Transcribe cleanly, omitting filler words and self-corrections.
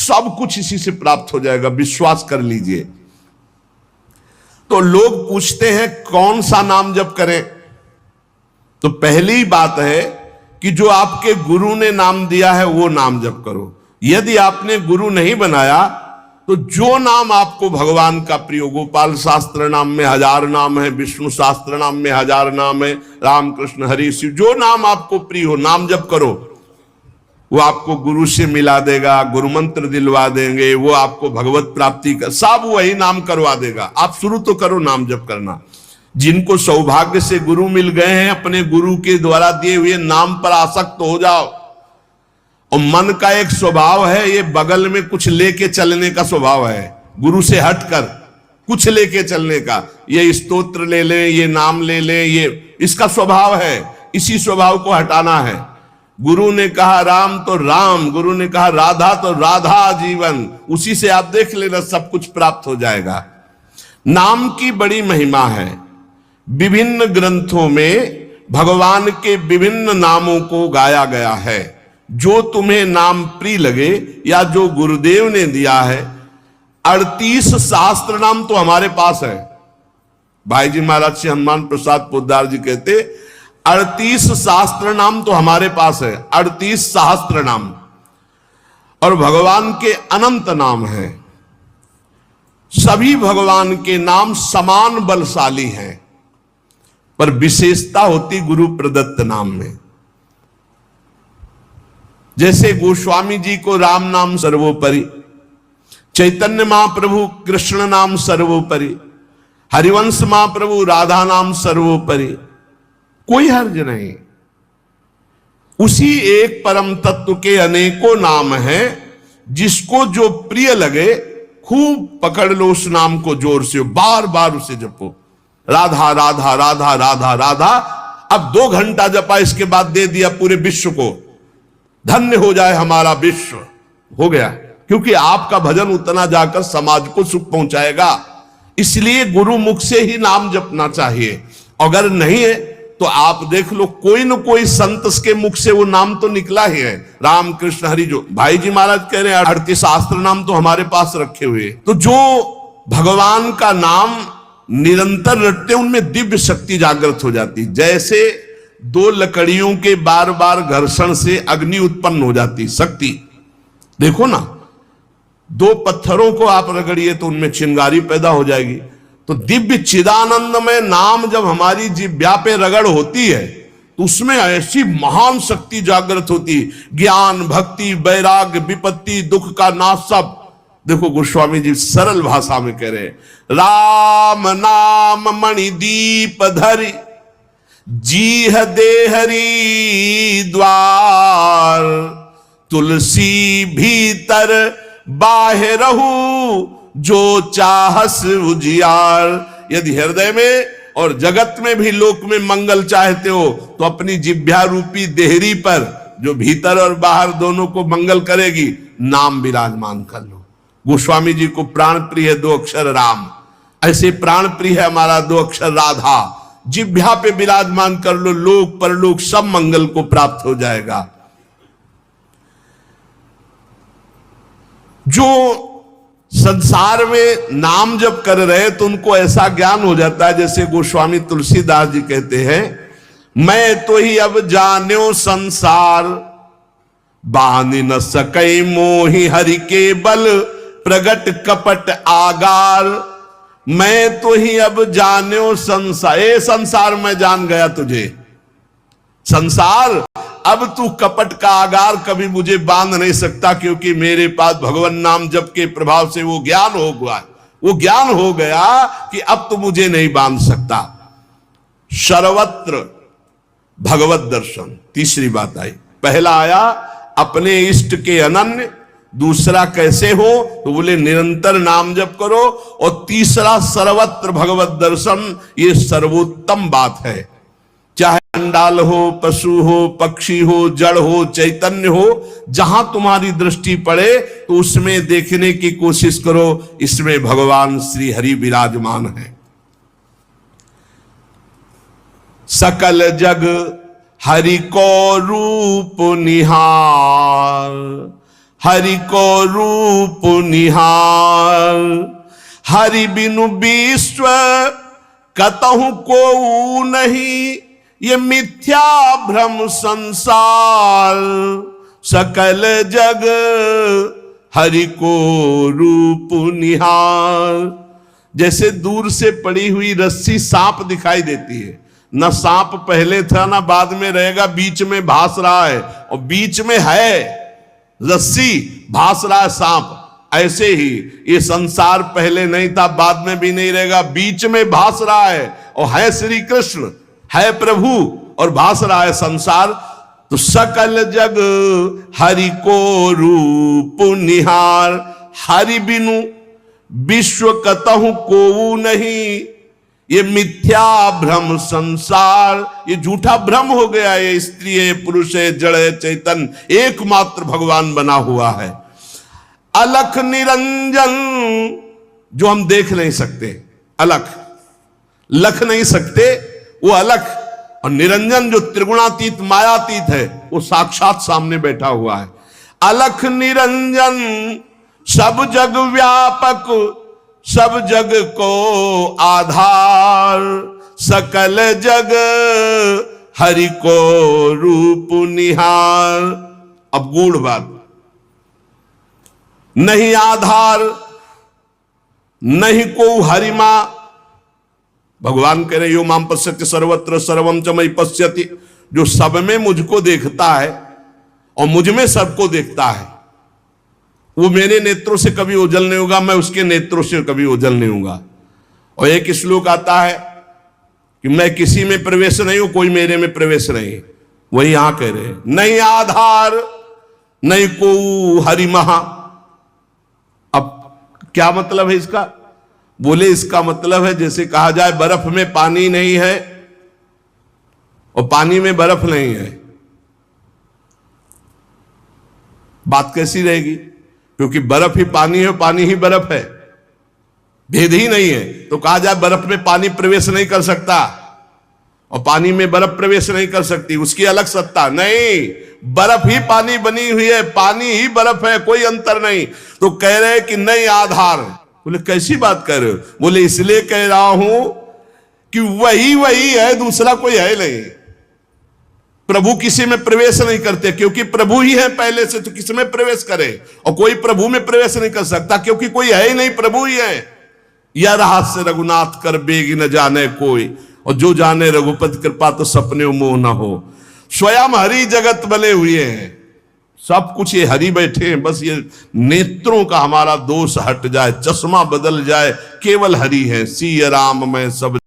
सब कुछ इसी से प्राप्त हो जाएगा, विश्वास कर लीजिए। तो लोग पूछते हैं कौन सा नाम जप करें, तो पहली बात है कि जो आपके गुरु ने नाम दिया है वो नाम जप करो। यदि आपने गुरु नहीं बनाया तो जो नाम आपको भगवान का प्रिय, गोपाल शास्त्र नाम में 1000 नाम है, विष्णु शास्त्र नाम में 1000 नाम है, राम कृष्ण हरि शिव, जो नाम आपको प्रिय हो नाम जप करो। वो आपको गुरु से मिला देगा, गुरु मंत्र दिलवा देंगे, वो आपको भगवत प्राप्ति का सब वही नाम करवा देगा। आप शुरू तो करो नाम जप करना। जिनको सौभाग्य से गुरु मिल गए हैं, अपने गुरु के द्वारा दिए हुए नाम पर आसक्त हो जाओ। और मन का एक स्वभाव है, ये बगल में कुछ लेके चलने का स्वभाव है, गुरु से हटकर कुछ लेके चलने का। ये स्तोत्र ले लें, ये नाम ले लें, ये इसका स्वभाव है। इसी स्वभाव को हटाना है। गुरु ने कहा राम तो राम, गुरु ने कहा राधा तो राधा जीवन, उसी से आप देख लेना सब कुछ प्राप्त हो जाएगा। नाम की बड़ी महिमा है। विभिन्न ग्रंथों में भगवान के विभिन्न नामों को गाया गया है। जो तुम्हें नाम प्रिय लगे या जो गुरुदेव ने दिया है। 38 शास्त्र नाम तो हमारे पास है। भाई जी महाराज से हनुमान प्रसाद पोद्दार जी कहते 38 शास्त्र नाम तो हमारे पास है, 38 सहस्त्र नाम। और भगवान के अनंत नाम हैं। सभी भगवान के नाम समान बलशाली हैं, पर विशेषता होती गुरु प्रदत्त नाम में। जैसे गोस्वामी जी को राम नाम सर्वोपरि, चैतन्य महाप्रभु कृष्ण नाम सर्वोपरि, हरिवंश महाप्रभु राधा नाम सर्वोपरि, कोई हर्ज नहीं। उसी एक परम तत्व के अनेकों नाम हैं, जिसको जो प्रिय लगे खूब पकड़ लो उस नाम को जोर से, बार बार उसे जपो। राधा राधा राधा राधा राधा, अब 2 घंटा जपा, इसके बाद दे दिया पूरे विश्व को, धन्य हो जाए हमारा विश्व, हो गया। क्योंकि आपका भजन उतना जाकर समाज को सुख पहुंचाएगा। इसलिए गुरु मुख से ही नाम जपना चाहिए। अगर नहीं है तो आप देख लो, कोई न कोई संत के मुख से वो नाम तो निकला ही है। राम कृष्ण हरि, जो भाई जी महाराज कह रहे हैं 38 शास्त्र नाम तो हमारे पास रखे हुए। तो जो भगवान का नाम निरंतर रटते उनमें दिव्य शक्ति जागृत हो जाती। जैसे 2 लकड़ियों के बार बार घर्षण से अग्नि उत्पन्न हो जाती, शक्ति देखो ना। 2 पत्थरों को आप रगड़िए तो उनमें चिंगारी पैदा हो जाएगी। तो दिव्य चिदानंद में नाम जब हमारी जिह्वा पे रगड़ होती है तो उसमें ऐसी महान शक्ति जागृत होती। ज्ञान भक्ति वैराग्य विपत्ति दुख का नाश सब। देखो गोस्वामी जी सरल भाषा में कह रहे हैं, राम नाम मणिदीप धरि जीह देहरी द्वार, तुलसी भीतर बाहरहु जो चाहस उजियार। यदि हृदय में और जगत में भी लोक में मंगल चाहते हो तो अपनी जिह्वा रूपी देहरी पर, जो भीतर और बाहर दोनों को मंगल करेगी, नाम विराजमान कर लो। गोस्वामी जी को प्राण प्रिय है 2 अक्षर राम, ऐसे प्राण प्रिय है हमारा 2 अक्षर राधा। जिह्वा पे विराजमान कर लो, लोक परलोक सब मंगल को प्राप्त हो जाएगा। जो संसार में नाम जब कर रहे तो उनको ऐसा ज्ञान हो जाता है, जैसे गोस्वामी तुलसीदास जी कहते हैं, मैं तो ही अब जान्यो संसार, बांध न सकै मोहि हरि के बल, प्रगट कपट आगार। मैं तो ही अब जान्यो संसार, ए संसार मैं जान गया तुझे। संसार अब तू कपट का आगार कभी मुझे बांध नहीं सकता, क्योंकि मेरे पास भगवान नाम जप के प्रभाव से वो ज्ञान हो गया। वो ज्ञान हो गया कि अब तो मुझे नहीं बांध सकता। सर्वत्र भगवत दर्शन, तीसरी बात आई। पहला आया अपने इष्ट के अनन्य, दूसरा कैसे हो तो बोले निरंतर नाम जप करो, और तीसरा सर्वत्र भगवत दर्शन। ये सर्वोत्तम बात है। चाहे अंडाल हो, पशु हो, पक्षी हो, जड़ हो, चैतन्य हो, जहां तुम्हारी दृष्टि पड़े तो उसमें देखने की कोशिश करो, इसमें भगवान श्री हरि विराजमान है। सकल जग हरि को रूप निहार, हरि को रूप निहार। हरि बिनु विश्व कतहु को नहीं, ये मिथ्या भ्रम संसार। सकल जग हरि को रूप निहार। जैसे दूर से पड़ी हुई रस्सी सांप दिखाई देती है, न सांप पहले था ना बाद में रहेगा, बीच में भास रहा है, और बीच में है रस्सी, भास रहा है सांप। ऐसे ही ये संसार पहले नहीं था, बाद में भी नहीं रहेगा, बीच में भास रहा है, और है श्री कृष्ण, है प्रभु, और भास रहा है संसार। तो सकल जग हरि को रूप निहार। हरि बिनु विश्व कतहु को नहीं, ये मिथ्या भ्रम संसार। ये झूठा भ्रम हो गया, ये स्त्री है, पुरुष है, जड़ है, चैतन एकमात्र भगवान बना हुआ है। अलख निरंजन, जो हम देख नहीं सकते, अलख लख नहीं सकते, वो अलख। और निरंजन जो त्रिगुणातीत मायातीत है, वो साक्षात सामने बैठा हुआ है। अलख निरंजन सब जग व्यापक, सब जग को आधार। सकल जग हरि को रूप निहार। अब गूढ़ बात, नहीं आधार नहीं को हरिमा। भगवान कह रहे यो माम पश्यति सर्वत्र सर्वम च मयि पश्यति। जो सब में मुझको देखता है और मुझ में सबको देखता है, वो मेरे नेत्रों से कभी ओझल नहीं होगा, मैं उसके नेत्रों से कभी ओझल नहीं होगा। और एक श्लोक आता है कि मैं किसी में प्रवेश नहीं हूं, कोई मेरे में प्रवेश नहीं। वही यहां कह रहे हैं, नहीं आधार नहीं को हरि महा। अब क्या मतलब है इसका? बोले इसका मतलब है जैसे कहा जाए बर्फ में पानी नहीं है और पानी में बर्फ नहीं है, बात कैसी रहेगी? क्योंकि बर्फ ही पानी है, पानी ही बर्फ है, भेद ही नहीं है। तो कहा जाए बर्फ में पानी प्रवेश नहीं कर सकता और पानी में बर्फ प्रवेश नहीं कर सकती, उसकी अलग सत्ता नहीं। बर्फ ही पानी बनी हुई है, पानी ही बर्फ है, कोई अंतर नहीं। तो कह रहे कि नहीं आधार। बोले कैसी बात कर रहे हो? बोले इसलिए कह रहा हूं कि वही वही है, दूसरा कोई है नहीं। प्रभु किसी में प्रवेश नहीं करते क्योंकि प्रभु ही है पहले से, तो किसी में प्रवेश करे? और कोई प्रभु में प्रवेश नहीं कर सकता क्योंकि कोई है ही नहीं, प्रभु ही है। यह रहस्य रघुनाथ कर बेगी न जाने कोई, और जो जाने रघुपति कृपा तो सपने मोह न हो। स्वयं हरि जगत बने हुए हैं, सब कुछ ये हरि बैठे हैं। बस ये नेत्रों का हमारा दोष हट जाए, चश्मा बदल जाए, केवल हरि है। सिया राम में सब